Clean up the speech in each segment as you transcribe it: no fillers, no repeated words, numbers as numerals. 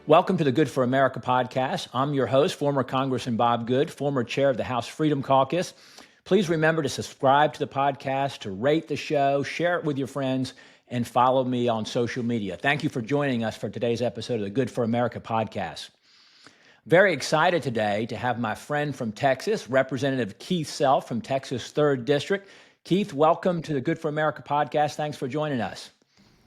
Welcome to the Good for America podcast. I'm your host, former Congressman Bob Good, former chair of the House Freedom Caucus. Please remember to subscribe to the podcast, to rate the show, share it with your friends, and follow me on social media. Thank you for joining us for today's episode of the Good for America podcast. Very excited today to have my friend from Texas, Representative Keith Self from Texas 3rd District. Keith, welcome to the Good for America podcast. Thanks for joining us.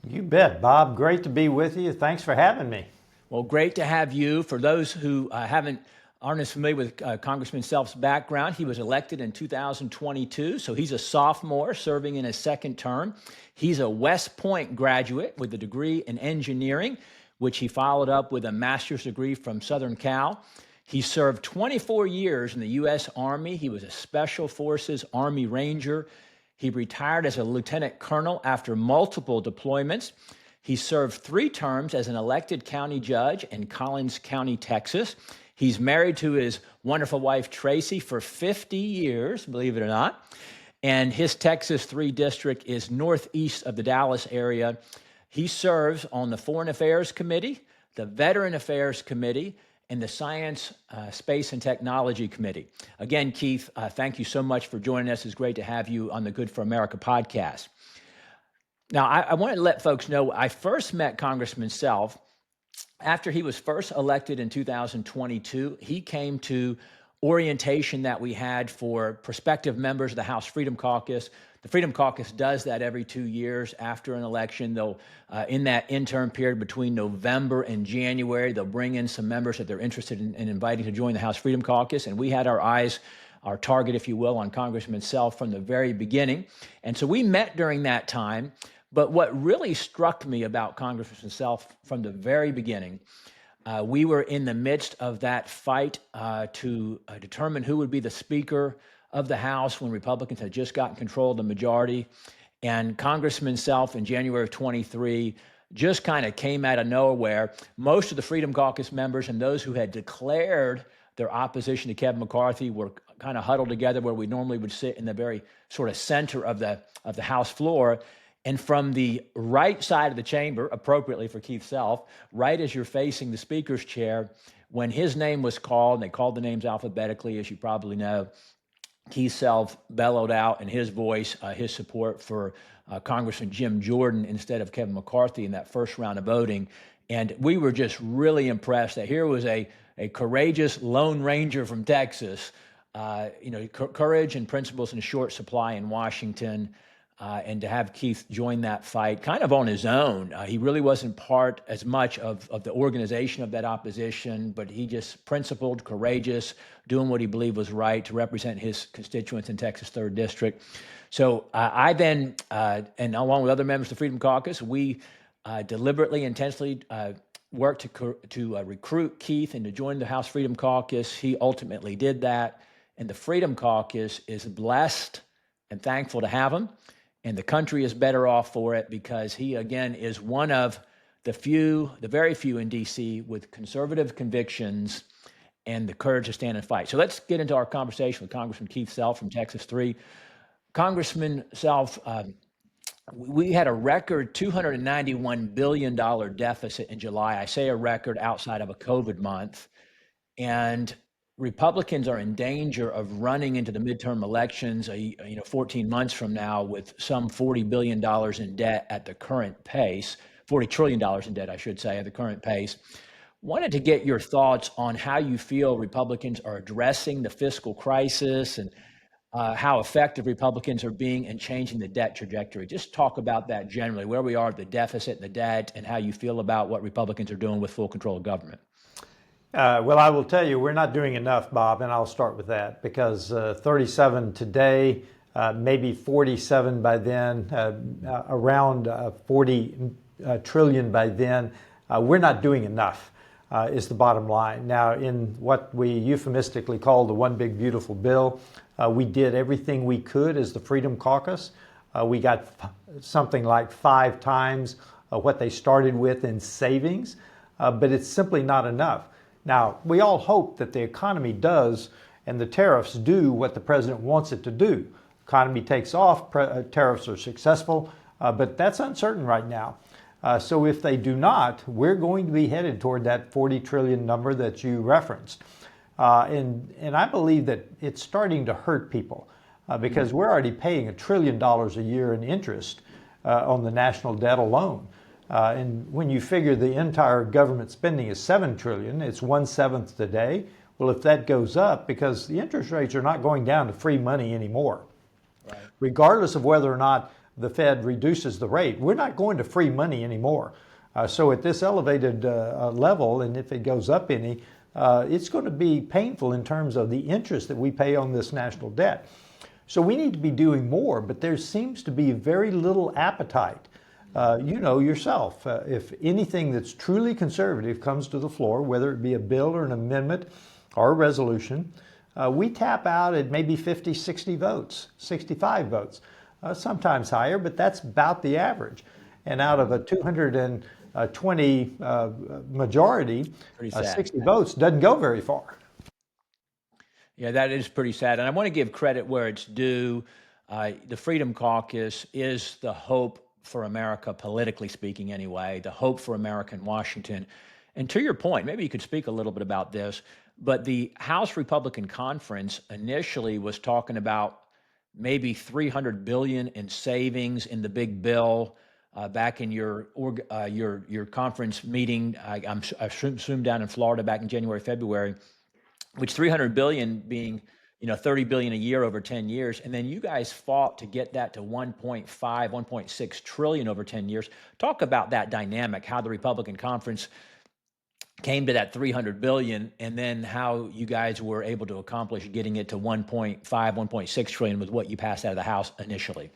You bet, Bob. Great to be with you. Thanks for having me. Well, great to have you. For those who aren't as familiar with Congressman Self's background, he was elected in 2022, so he's a sophomore serving in his second term. He's a West Point graduate with a degree in engineering, which he followed up with a master's degree from Southern Cal. He served 24 years in the U.S. Army. He was a Special Forces Army Ranger. He retired as a lieutenant colonel after multiple deployments. He served 3 terms as an elected county judge in Collins County, Texas. He's married to his wonderful wife, Tracy, for 50 years, believe it or not. And his Texas 3 district is northeast of the Dallas area. He serves on the Foreign Affairs Committee, the Veteran Affairs Committee, and the Science, Space, and Technology Committee. Again, Keith, thank you so much for joining us. It's great to have you on the Good for America podcast. Now, I want to let folks know I first met Congressman Self after he was first elected in 2022. He came to orientation that we had for prospective members of the House Freedom Caucus. The Freedom Caucus does that every 2 years after an election. They'll, in that interim period between November and January, they'll bring in some members that they're interested in inviting to join the House Freedom Caucus. And we had our target, if you will, on Congressman Self from the very beginning. And so we met during that time. But what really struck me about Congressman Self from the very beginning, we were in the midst of that fight to determine who would be the Speaker of the House when Republicans had just gotten control of the majority. And Congressman Self in January of 23 just kind of came out of nowhere. Most of the Freedom Caucus members and those who had declared their opposition to Kevin McCarthy were kind of huddled together where we normally would sit in the very sort of center of the House floor. And from the right side of the chamber, appropriately for Keith Self, right as you're facing the Speaker's chair, when his name was called, and they called the names alphabetically, as you probably know, Keith Self bellowed out in his voice his support for Congressman Jim Jordan instead of Kevin McCarthy in that first round of voting. And we were just really impressed that here was a courageous Lone Ranger from Texas, courage and principles in short supply in Washington. And to have Keith join that fight kind of on his own. He really wasn't part as much of the organization of that opposition, but he just principled, courageous, doing what he believed was right to represent his constituents in Texas 3rd District. So I then, and along with other members of the Freedom Caucus, we deliberately, intensely worked to recruit Keith and to join the House Freedom Caucus. He ultimately did that. And the Freedom Caucus is blessed and thankful to have him. And the country is better off for it because he, again, is one of the very few in D.C. with conservative convictions and the courage to stand and fight. So let's get into our conversation with Congressman Keith Self from Texas 3. Congressman Self, we had a record $291 billion deficit in July. I say a record outside of a COVID month. And Republicans are in danger of running into the midterm elections, 14 months from now with some $40 billion in debt at the current pace, $40 trillion in debt, I should say, at the current pace. Wanted to get your thoughts on how you feel Republicans are addressing the fiscal crisis and how effective Republicans are being in changing the debt trajectory. Just talk about that generally, where we are at the deficit and the debt, and how you feel about what Republicans are doing with full control of government. Well, I will tell you, we're not doing enough, Bob, and I'll start with that because 37 today, maybe 47 by then, around 40 trillion by then. We're not doing enough is the bottom line. Now, in what we euphemistically call the One Big Beautiful Bill, we did everything we could as the Freedom Caucus. We got something like 5 times what they started with in savings, but it's simply not enough. Now, we all hope that the economy does and the tariffs do what the president wants it to do. Economy takes off, tariffs are successful, but that's uncertain right now. So if they do not, we're going to be headed toward that 40 trillion number that you referenced. And I believe that it's starting to hurt people because we're already paying $1 trillion a year in interest on the national debt alone. And when you figure the entire government spending is $7 trillion, it's 1/7 today. Well, if that goes up, because the interest rates are not going down to free money anymore, right, regardless of whether or not the Fed reduces the rate, we're not going to free money anymore. So at this elevated level, and if it goes up any, it's going to be painful in terms of the interest that we pay on this national debt. So we need to be doing more, but there seems to be very little appetite. You know yourself, if anything that's truly conservative comes to the floor, whether it be a bill or an amendment or a resolution, we tap out at maybe 50, 60 votes, 65 votes, sometimes higher, but that's about the average. And out of a 220 majority, 60 votes doesn't go very far. Yeah, that is pretty sad. And I want to give credit where it's due. The Freedom Caucus is the hope for America, politically speaking anyway, the hope for America in Washington. And to your point, maybe you could speak a little bit about this, but the House Republican Conference initially was talking about maybe $300 billion in savings in the big bill. Back in your conference meeting, I assume down in Florida back in January, February, which $300 billion being, $30 billion a year over 10 years. And then you guys fought to get that to 1.5, 1.6 trillion over 10 years. Talk about that dynamic, how the Republican conference came to that 300 billion, and then how you guys were able to accomplish getting it to 1.5, 1.6 trillion with what you passed out of the House initially.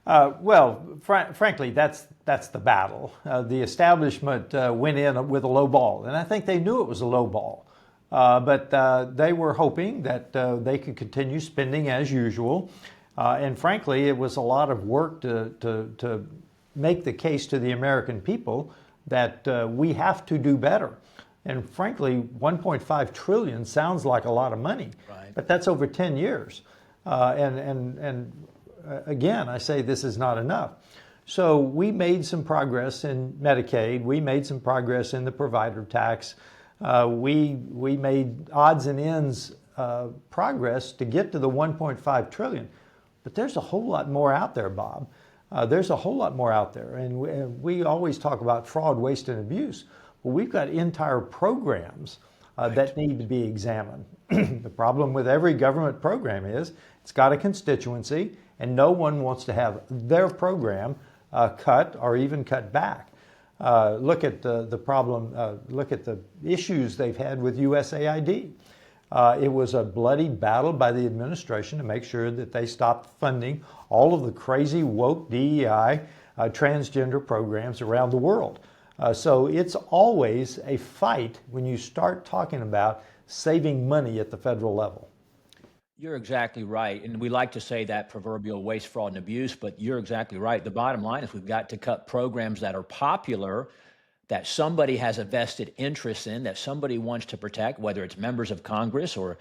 Frankly, that's the battle. The establishment went in with a low ball, and I think they knew it was a low ball. But they were hoping that they could continue spending as usual. And frankly, it was a lot of work to make the case to the American people that we have to do better. And frankly, 1.5 trillion sounds like a lot of money, right, but that's over 10 years. And again, I say this is not enough. So we made some progress in Medicaid. We made some progress in the provider tax. We made odds and ends progress to get to the 1.5 trillion. But there's a whole lot more out there, Bob. There's a whole lot more out there. And we always talk about fraud, waste, and abuse. Well, we've got entire programs that need to be examined. The problem with every government program is it's got a constituency, and no one wants to have their program cut or even cut back. Look at the problem, look at the issues they've had with USAID. It was a bloody battle by the administration to make sure that they stopped funding all of the crazy woke DEI transgender programs around the world. So it's always a fight when you start talking about saving money at the federal level. You're exactly right. And we like to say that proverbial waste, fraud, and abuse, but you're exactly right. The bottom line is we've got to cut programs that are popular, that somebody has a vested interest in, that somebody wants to protect, whether it's members of Congress or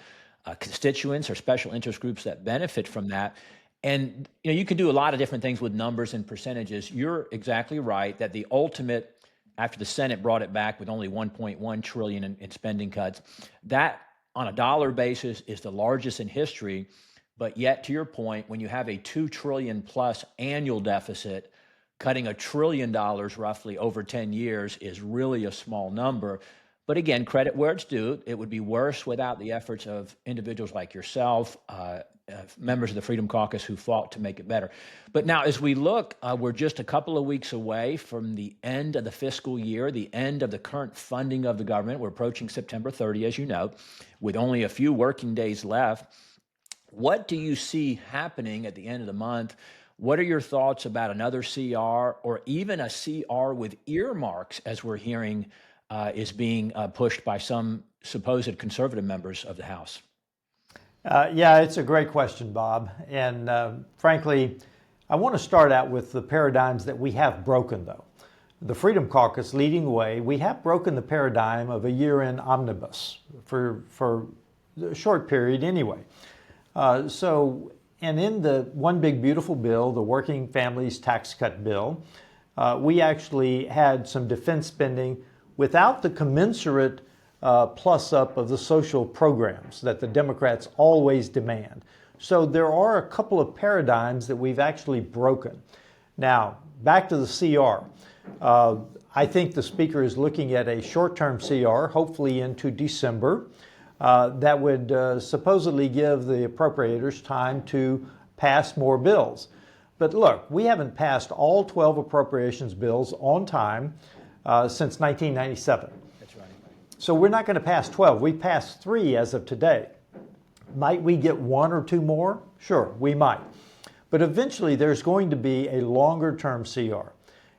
constituents or special interest groups that benefit from that. And you can do a lot of different things with numbers and percentages. You're exactly right that the ultimate, after the Senate brought it back with only 1.1 trillion in spending cuts, that on a dollar basis is the largest in history. But yet, to your point, when you have a 2 trillion plus annual deficit, cutting $1 trillion roughly over 10 years is really a small number. But again, credit where it's due. It would be worse without the efforts of individuals like yourself, members of the Freedom Caucus who fought to make it better. But now as we look, we're just a couple of weeks away from the end of the fiscal year, the end of the current funding of the government. We're approaching September 30, as you know, with only a few working days left. What do you see happening at the end of the month? What are your thoughts about another CR or even a CR with earmarks, as we're hearing is being pushed by some supposed conservative members of the House? Yeah, it's a great question, Bob. And frankly, I want to start out with the paradigms that we have broken, though. The Freedom Caucus leading the way, we have broken the paradigm of a year-end omnibus for a short period anyway. And in the One Big Beautiful Bill, the Working Families Tax Cut Bill, we actually had some defense spending without the commensurate plus up of the social programs that the Democrats always demand. So there are a couple of paradigms that we've actually broken. Now, back to the CR. I think the Speaker is looking at a short-term CR, hopefully into December, that would supposedly give the appropriators time to pass more bills. But look, we haven't passed all 12 appropriations bills on time since 1997. That's right. So we're not going to pass 12. We passed 3 as of today. Might we get 1 or 2 more? Sure, we might. But eventually there's going to be a longer-term CR.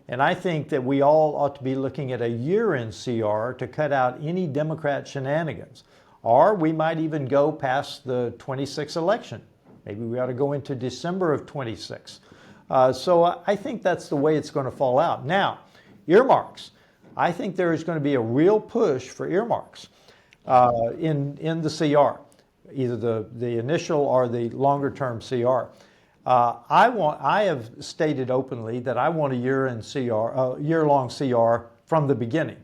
And I think that we all ought to be looking at a year-end CR to cut out any Democrat shenanigans. Or we might even go past the 26 election. Maybe we ought to go into December of 26. So I think that's the way it's going to fall out. Now, earmarks. I think there is going to be a real push for earmarks in the CR, either the initial or the longer-term CR. I have stated openly that I want a year-long CR from the beginning.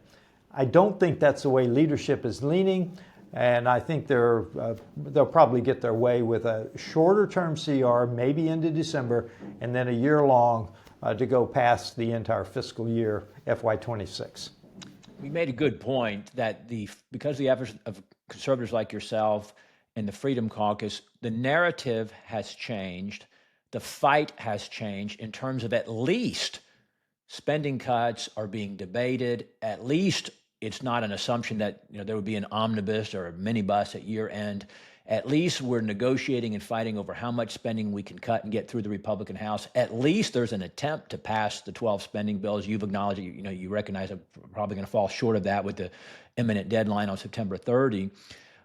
I don't think that's the way leadership is leaning, and I think they'll probably get their way with a shorter-term CR, maybe into December, and then a year-long to go past the entire fiscal year, FY26. We made a good point that because of the efforts of conservatives like yourself and the Freedom Caucus, the narrative has changed. The fight has changed in terms of at least spending cuts are being debated. At least it's not an assumption that there would be an omnibus or a minibus at year end. At least we're negotiating and fighting over how much spending we can cut and get through the Republican House. At least there's an attempt to pass the 12 spending bills. You've acknowledged, you recognize I'm probably going to fall short of that with the imminent deadline on September 30.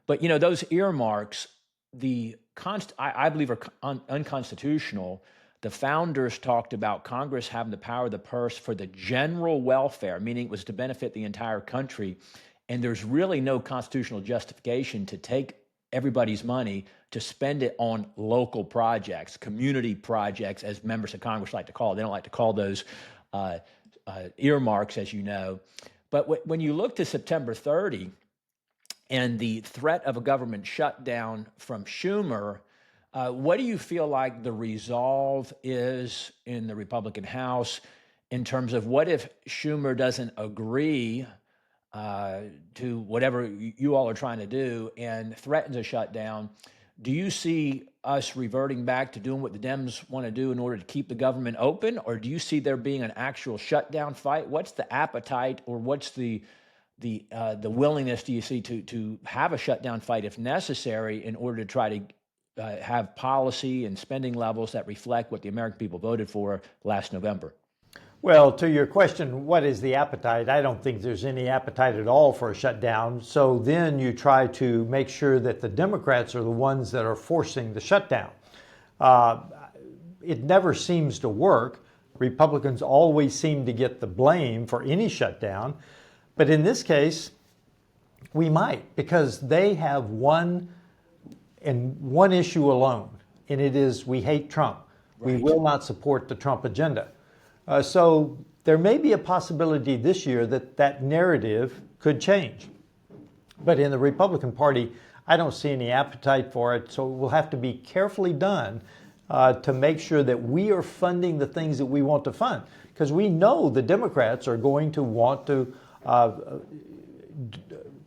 But those earmarks, I believe are unconstitutional. The founders talked about Congress having the power of the purse for the general welfare, meaning it was to benefit the entire country. And there's really no constitutional justification to take everybody's money to spend it on local projects, community projects, as members of Congress like to call it. They don't like to call those earmarks, as you know. But when you look to September 30 and the threat of a government shutdown from Schumer, what do you feel like the resolve is in the Republican House in terms of what if Schumer doesn't agree to whatever you all are trying to do and threatens a shutdown? Do you see us reverting back to doing what the Dems want to do in order to keep the government open, or do you see there being an actual shutdown fight? What's the appetite, or what's the willingness do you see to have a shutdown fight if necessary in order to try to have policy and spending levels that reflect what the American people voted for last November? Well, to your question, what is the appetite? I don't think there's any appetite at all for a shutdown. So then you try to make sure that the Democrats are the ones that are forcing the shutdown. It never seems to work. Republicans always seem to get the blame for any shutdown. But in this case, we might, because they have one issue alone, and it is we hate Trump. Right. We will not support the Trump agenda. So there may be a possibility this year that narrative could change. But in the Republican Party, I don't see any appetite for it. So it will have to be carefully done to make sure that we are funding the things that we want to fund. Because we know the Democrats are going to want to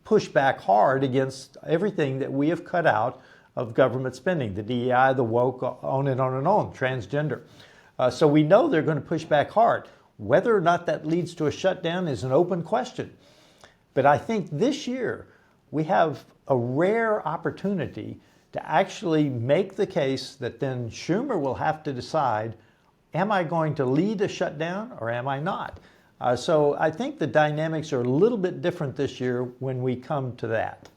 push back hard against everything that we have cut out of government spending, the DEI, the woke, on and on and on, transgender. So we know they're going to push back hard. Whether or not that leads to a shutdown is an open question. But I think this year we have a rare opportunity to actually make the case that then Schumer will have to decide, am I going to lead a shutdown or am I not? So I think the dynamics are a little bit different this year when we come to that.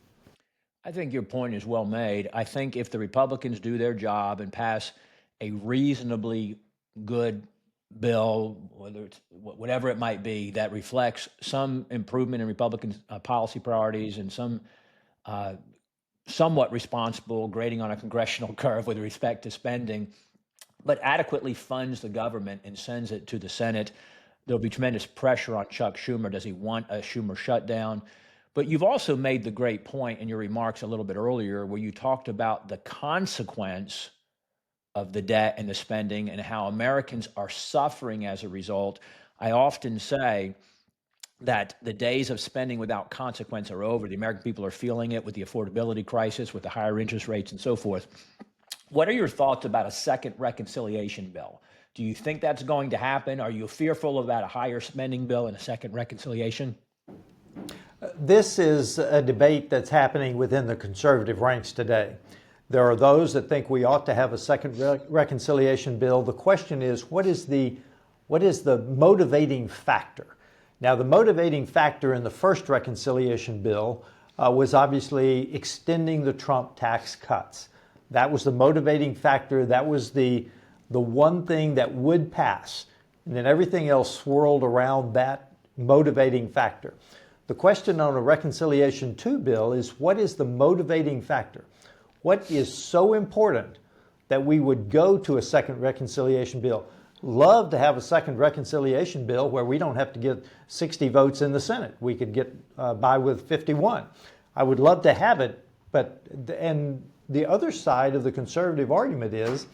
I think your point is well made. I think if the Republicans do their job and pass a reasonably good bill, whether it's whatever it might be, that reflects some improvement in Republican policy priorities and some somewhat responsible grading on a congressional curve with respect to spending, but adequately funds the government and sends it to the Senate there'll be tremendous pressure on Chuck Schumer. Does he want a Schumer shutdown? But you've also made the great point in your remarks a little bit earlier where you talked about the consequence of the debt and the spending and how Americans are suffering as a result. I often say that the days of spending without consequence are over. The American people are feeling it with the affordability crisis, with the higher interest rates and so forth. What are your thoughts about a second reconciliation bill? Do you think that's going to happen? Are you fearful about a higher spending bill and a second reconciliation? This is a debate that's happening within the conservative ranks today. There are those that think we ought to have a second reconciliation bill. The question is, what is the motivating factor? Now, the motivating factor in the first reconciliation bill was obviously extending the Trump tax cuts. That was the motivating factor. That was the one thing that would pass. And then everything else swirled around that motivating factor. The question on a Reconciliation 2 bill is, what is the motivating factor? What is so important that we would go to a second reconciliation bill? Love to have a second reconciliation bill where we don't have to get 60 votes in the Senate. We could get by with 51. I would love to have it, and the other side of the conservative argument is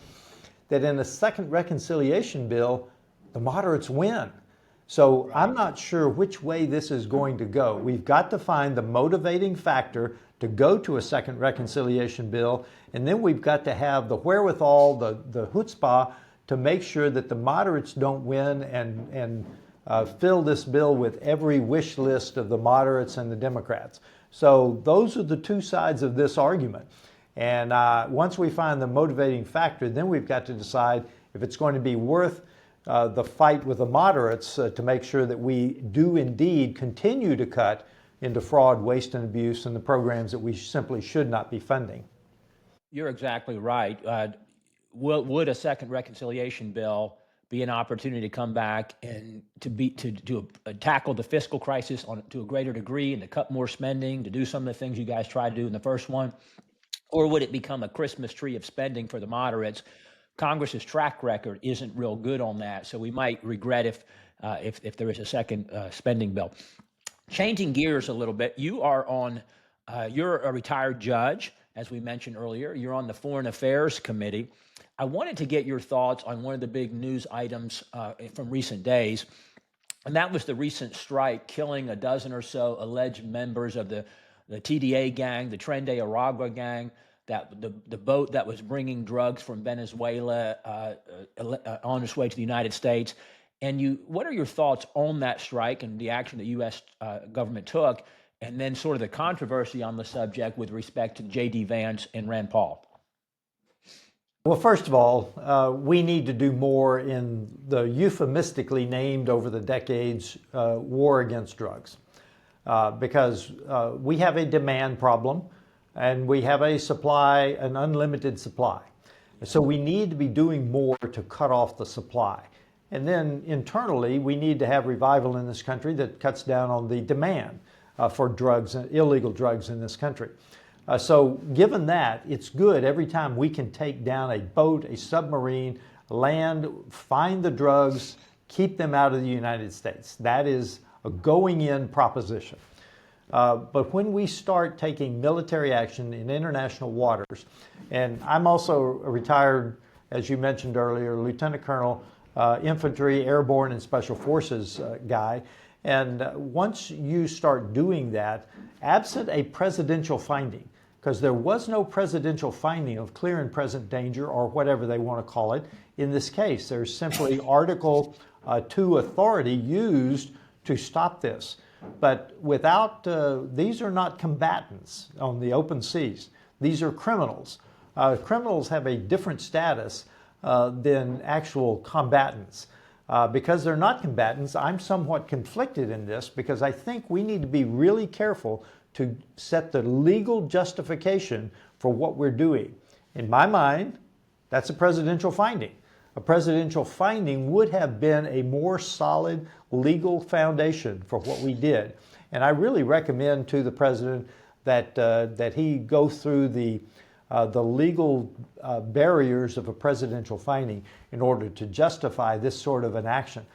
that in a second reconciliation bill, the moderates win. So I'm not sure which way this is going to go. We've got to find the motivating factor to go to a second reconciliation bill, and then we've got to have the wherewithal, the chutzpah, to make sure that the moderates don't win and fill this bill with every wish list of the moderates and the Democrats. So those are the two sides of this argument. And once we find the motivating factor, then we've got to decide if it's going to be worth the fight with the moderates to make sure that we do indeed continue to cut into fraud, waste, and abuse and the programs that we simply should not be funding. You're exactly right. Would a second reconciliation bill be an opportunity to come back and to tackle the fiscal crisis to a greater degree and to cut more spending, to do some of the things you guys tried to do in the first one? Or would it become a Christmas tree of spending for the moderates? Congress's track record isn't real good on that, so we might regret if there is a second spending bill. Changing gears a little bit, you're a retired judge, as we mentioned earlier. You're on the Foreign Affairs Committee. I wanted to get your thoughts on one of the big news items from recent days, and that was the recent strike killing a dozen or so alleged members of the TDA gang, the Tren de Aragua gang, that the boat that was bringing drugs from Venezuela on its way to the United States. And what are your thoughts on that strike and the action the U.S. Government took, and then sort of the controversy on the subject with respect to J.D. Vance and Rand Paul? Well, first of all, we need to do more in the euphemistically named over the decades war against drugs, because we have a demand problem and we have an unlimited supply. So we need to be doing more to cut off the supply. And then internally, we need to have revival in this country that cuts down on the demand for drugs, illegal drugs in this country. So given that, it's good every time we can take down a boat, a submarine, land, find the drugs, keep them out of the United States. That is a going-in proposition. But when we start taking military action in international waters, and I'm also a retired, as you mentioned earlier, Lieutenant Colonel, infantry, airborne, and special forces guy. And once you start doing that, absent a presidential finding, because there was no presidential finding of clear and present danger, or whatever they want to call it, in this case. There's simply Article 2 authority used to stop this. But without, these are not combatants on the open seas. These are criminals. Criminals have a different status than actual combatants. Because they're not combatants, I'm somewhat conflicted in this, because I think we need to be really careful to set the legal justification for what we're doing. In my mind, that's a presidential finding. A presidential finding would have been a more solid legal foundation for what we did. And I really recommend to the president that he go through the legal barriers of a presidential finding in order to justify this sort of an action.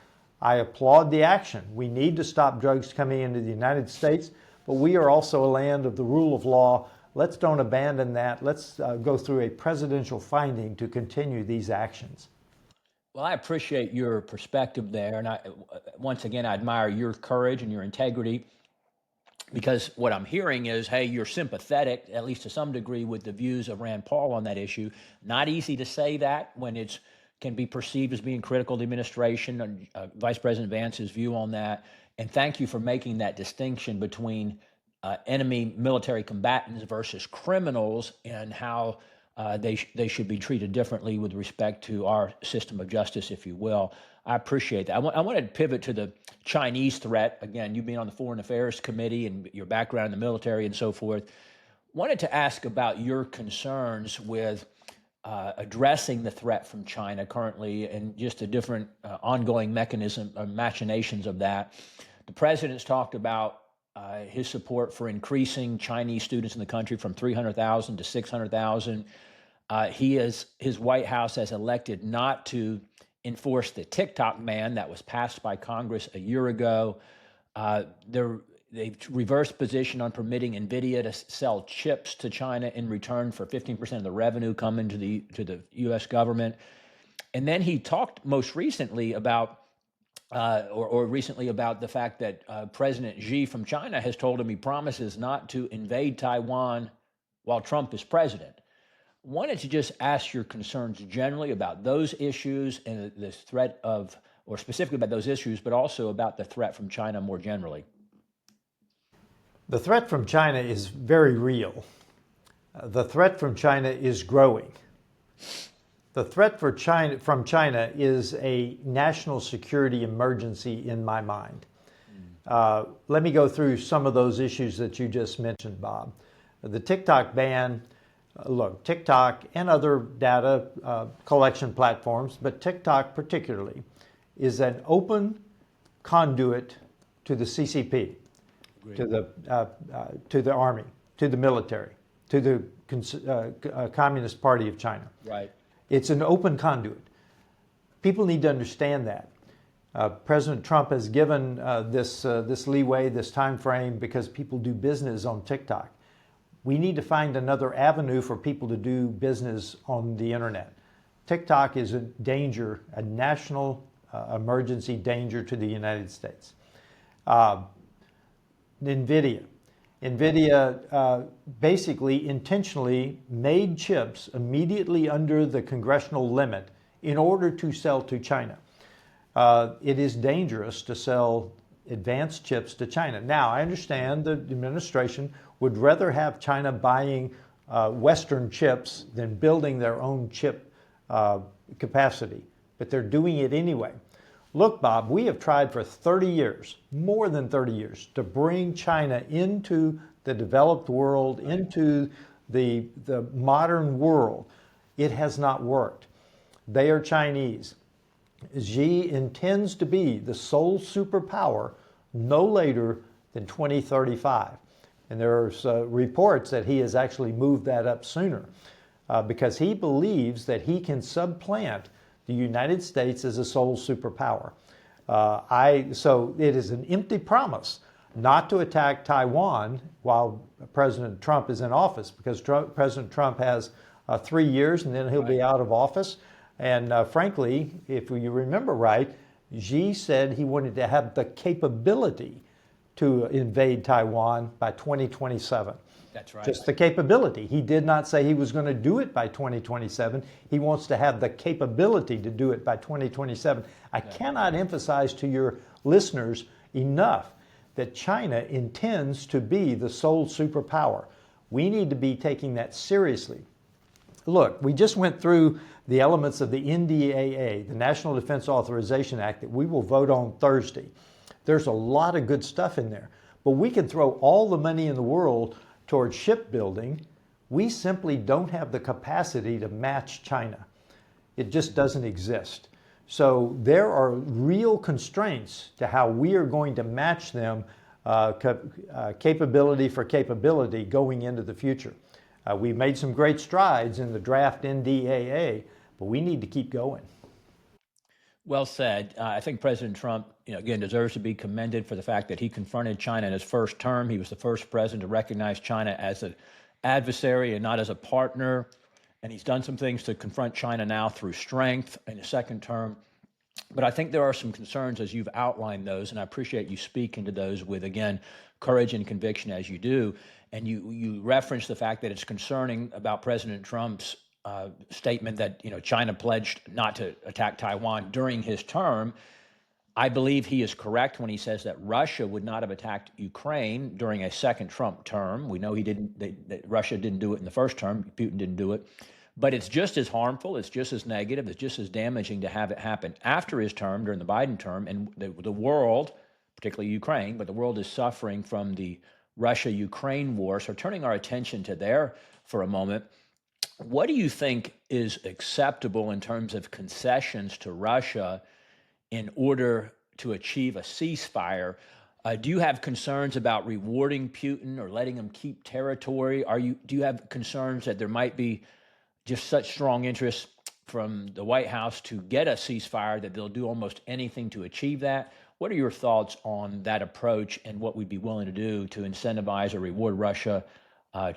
I applaud the action. We need to stop drugs coming into the United States, but we are also a land of the rule of law. Let's don't abandon that. Let's go through a presidential finding to continue these actions. Well, I appreciate your perspective there, and once again, I admire your courage and your integrity, because what I'm hearing is, hey, you're sympathetic, at least to some degree, with the views of Rand Paul on that issue. Not easy to say that when it's can be perceived as being critical of the administration, and Vice President Vance's view on that. And thank you for making that distinction between enemy military combatants versus criminals, and how they should be treated differently with respect to our system of justice, if you will. I appreciate that. I wanted to pivot to the Chinese threat. Again, you being on the Foreign Affairs Committee and your background in the military and so forth, wanted to ask about your concerns with addressing the threat from China currently, and just the different ongoing mechanism machinations of that. The president's talked about his support for increasing Chinese students in the country from 300,000 to 600,000. His White House has elected not to enforce the TikTok ban that was passed by Congress a year ago. They've reversed position on permitting NVIDIA to sell chips to China in return for 15% of the revenue coming to the U.S. government. And then he talked most recently about, recently about the fact that President Xi from China has told him he promises not to invade Taiwan while Trump is president. Wanted to just ask your concerns generally about those issues and the threat of, or specifically about those issues, but also about the threat from China more generally. The threat from China is very real. The threat from China is growing. The threat from China is a national security emergency in my mind. Let me go through some of those issues that you just mentioned, Bob. The TikTok ban, look, TikTok and other data collection platforms, but TikTok particularly, is an open conduit to the CCP. To the army, to the military, to the Communist Party of China. Right. It's an open conduit. People need to understand that. President Trump has given this leeway, this time frame, because people do business on TikTok. We need to find another avenue for people to do business on the internet. TikTok is a danger, a national emergency danger to the United States. NVIDIA basically intentionally made chips immediately under the congressional limit in order to sell to China. It is dangerous to sell advanced chips to China. Now, I understand the administration would rather have China buying Western chips than building their own chip capacity, but they're doing it anyway. Look, Bob, we have tried for 30 years, more than 30 years, to bring China into the developed world, into the modern world. It has not worked. They are Chinese. Xi intends to be the sole superpower no later than 2035. And there's reports that he has actually moved that up sooner because he believes that he can supplant the United States as a sole superpower. So it is an empty promise not to attack Taiwan while President Trump is in office, because President Trump has 3 years and then he'll be out of office. And frankly, if you remember right, Xi said he wanted to have the capability to invade Taiwan by 2027. That's right. Just the capability. He did not say he was going to do it by 2027. He wants to have the capability to do it by 2027. I cannot emphasize to your listeners enough that China intends to be the sole superpower. We need to be taking that seriously. Look, we just went through the elements of the NDAA, the National Defense Authorization Act, that we will vote on Thursday. There's a lot of good stuff in there, but we can throw all the money in the world towards shipbuilding. We simply don't have the capacity to match China. It just doesn't exist. So there are real constraints to how we are going to match them capability for capability going into the future. We've made some great strides in the draft NDAA, but we need to keep going. Well said. I think President Trump again, deserves to be commended for the fact that he confronted China in his first term. He was the first president to recognize China as an adversary and not as a partner. And he's done some things to confront China now through strength in his second term. But I think there are some concerns as you've outlined those, and I appreciate you speaking to those with, again, courage and conviction as you do. And you reference the fact that it's concerning about President Trump's statement that China pledged not to attack Taiwan during his term. I believe he is correct when he says that Russia would not have attacked Ukraine during a second Trump term. We know that Russia didn't do it in the first term. Putin didn't do it. But it's just as harmful, it's just as negative, it's just as damaging to have it happen after his term, during the Biden term. And the world, particularly Ukraine, but the world is suffering from the Russia-Ukraine war. So turning our attention to there for a moment, what do you think is acceptable in terms of concessions to Russia in order to achieve a ceasefire? Do you have concerns about rewarding Putin or letting him keep territory? Do you have concerns that there might be just such strong interest from the White House to get a ceasefire that they'll do almost anything to achieve that? What are your thoughts on that approach and what we'd be willing to do to incentivize or reward Russia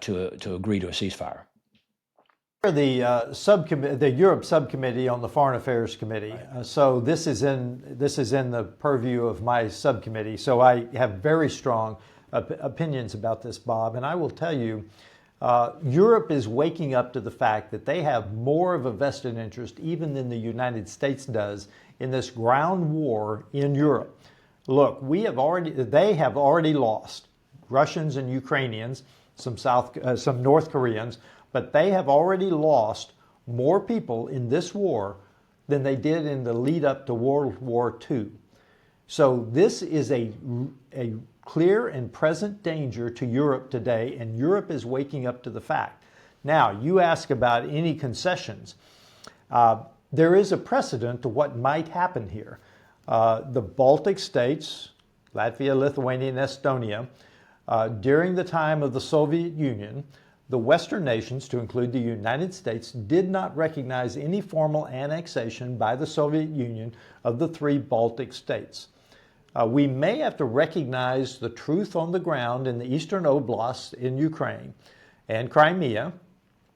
to agree to a ceasefire? The Europe subcommittee on the Foreign Affairs Committee. So this is in the purview of my subcommittee. So I have very strong opinions about this, Bob. And I will tell you, Europe is waking up to the fact that they have more of a vested interest even than the United States does in this ground war in Europe. Look, they have already lost Russians and Ukrainians, some North Koreans, but they have already lost more people in this war than they did in the lead up to World War II. So this is a clear and present danger to Europe today, and Europe is waking up to the fact. Now, you ask about any concessions. There is a precedent to what might happen here. The Baltic states, Latvia, Lithuania, and Estonia, during the time of the Soviet Union, the Western nations, to include the United States, did not recognize any formal annexation by the Soviet Union of the three Baltic states. We may have to recognize the truth on the ground in the Eastern Oblasts in Ukraine and Crimea,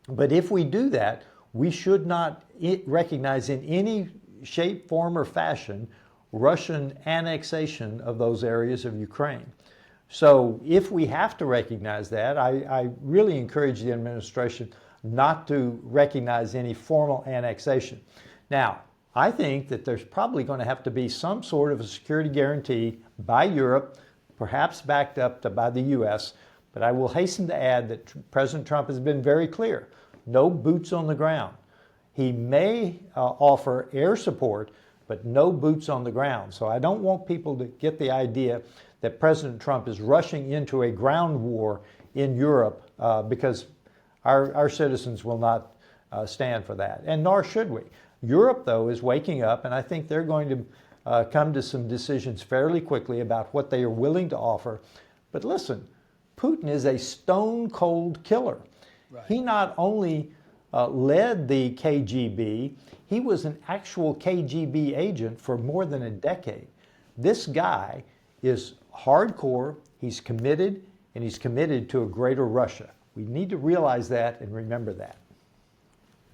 but if we do that, we should not recognize in any shape, form, or fashion Russian annexation of those areas of Ukraine. So if we have to recognize that, I really encourage the administration not to recognize any formal annexation. Now, I think that there's probably going to have to be some sort of a security guarantee by Europe, perhaps backed up by the U.S., but I will hasten to add that President Trump has been very clear. No boots on the ground. He may offer air support, but no boots on the ground. So I don't want people to get the idea that President Trump is rushing into a ground war in Europe because our citizens will not stand for that, and nor should we. Europe, though, is waking up, and I think they're going to come to some decisions fairly quickly about what they are willing to offer. But listen, Putin is a stone-cold killer. Right. He not only led the KGB, he was an actual KGB agent for more than a decade. This guy is hardcore, he's committed, and he's committed to a greater Russia. We need to realize that and remember that.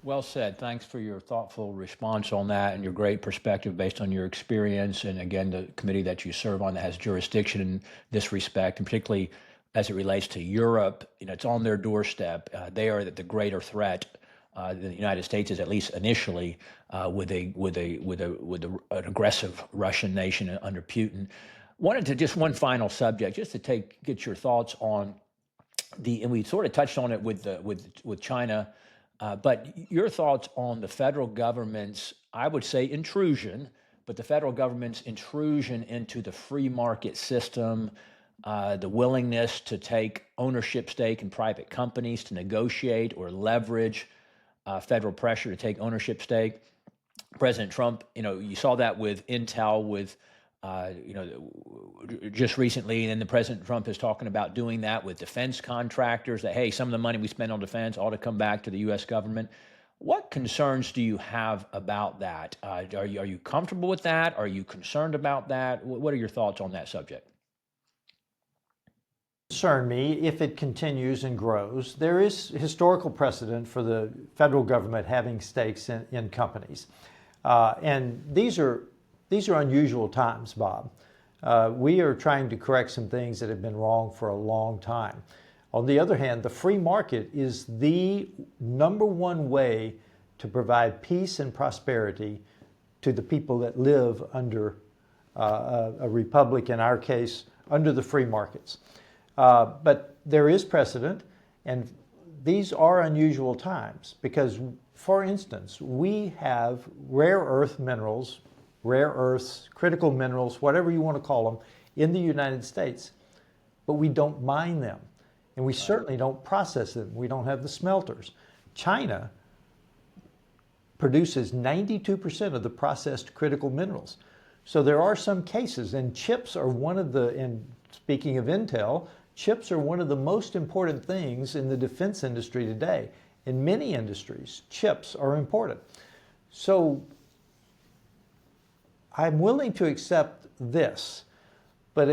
Well said. Thanks for your thoughtful response on that and your great perspective based on your experience. And again, the committee that you serve on that has jurisdiction in this respect, and particularly as it relates to Europe, it's on their doorstep. They are the greater threat than the United States is, at least initially, with an aggressive Russian nation under Putin. Wanted to just one final subject, just to get your thoughts on and we sort of touched on it with China. But your thoughts on the federal government's, I would say, intrusion, but the federal government's intrusion into the free market system, the willingness to take ownership stake in private companies, to negotiate or leverage federal pressure to take ownership stake. President Trump, you saw that with Intel, with just recently, and then the President Trump is talking about doing that with defense contractors, that, hey, some of the money we spend on defense ought to come back to the U.S. government. What concerns do you have about that? Are you comfortable with that? Are you concerned about that? What are your thoughts on that subject? Concern me if it continues and grows. There is historical precedent for the federal government having stakes in companies. And these are unusual times, Bob. We are trying to correct some things that have been wrong for a long time. On the other hand, the free market is the number one way to provide peace and prosperity to the people that live under a republic, in our case, under the free markets. But there is precedent, and these are unusual times because, for instance, we have rare earth minerals, rare earths, critical minerals, whatever you want to call them, in the United States, but we don't mine them. And we certainly don't process them. We don't have the smelters. China produces 92% of the processed critical minerals. So there are some cases, and chips are one of the, and speaking of Intel, chips are one of the most important things in the defense industry today. In many industries, chips are important. So I'm willing to accept this, but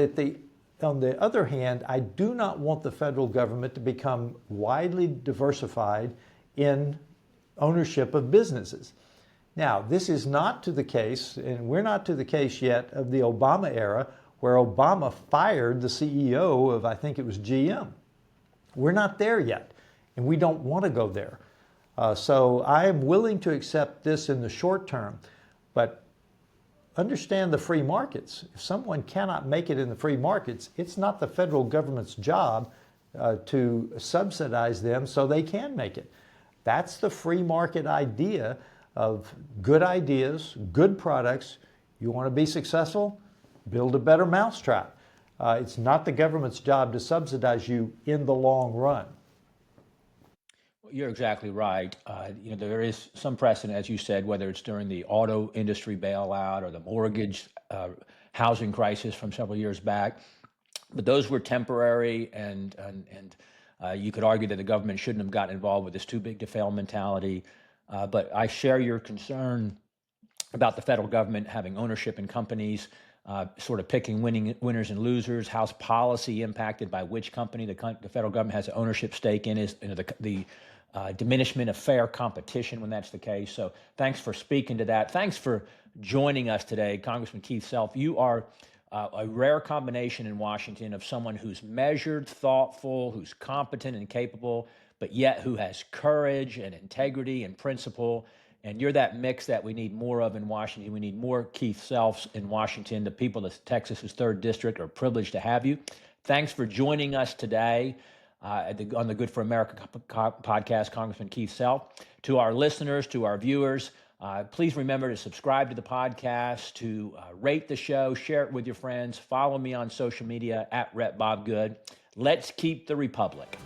on the other hand, I do not want the federal government to become widely diversified in ownership of businesses. Now, this is not to the case, and we're not to the case yet, of the Obama era, where Obama fired the CEO of, I think it was GM. We're not there yet, and we don't want to go there. So I am willing to accept this in the short term, but understand the free markets. If someone cannot make it in the free markets, it's not the federal government's job to subsidize them so they can make it. That's the free market idea of good ideas, good products. You want to be successful? Build a better mousetrap. It's not the government's job to subsidize you in the long run. You're exactly right. There is some precedent, as you said, whether it's during the auto industry bailout or the mortgage housing crisis from several years back. But those were temporary, and you could argue that the government shouldn't have gotten involved with this too big to fail mentality. But I share your concern about the federal government having ownership in companies, sort of picking winners and losers. How's policy impacted by which company the federal government has an ownership stake in? Is the diminishment of fair competition when that's the case. So thanks for speaking to that. Thanks for joining us today, Congressman Keith Self. You are a rare combination in Washington of someone who's measured, thoughtful, who's competent and capable, but yet who has courage and integrity and principle. And you're that mix that we need more of in Washington. We need more Keith Selfs in Washington. The people of Texas's 3rd District are privileged to have you. Thanks for joining us today on the Good for America podcast, Congressman Keith Self. To our listeners, to our viewers, please remember to subscribe to the podcast, to rate the show, share it with your friends, follow me on social media at Rep Bob Good. Let's keep the Republic.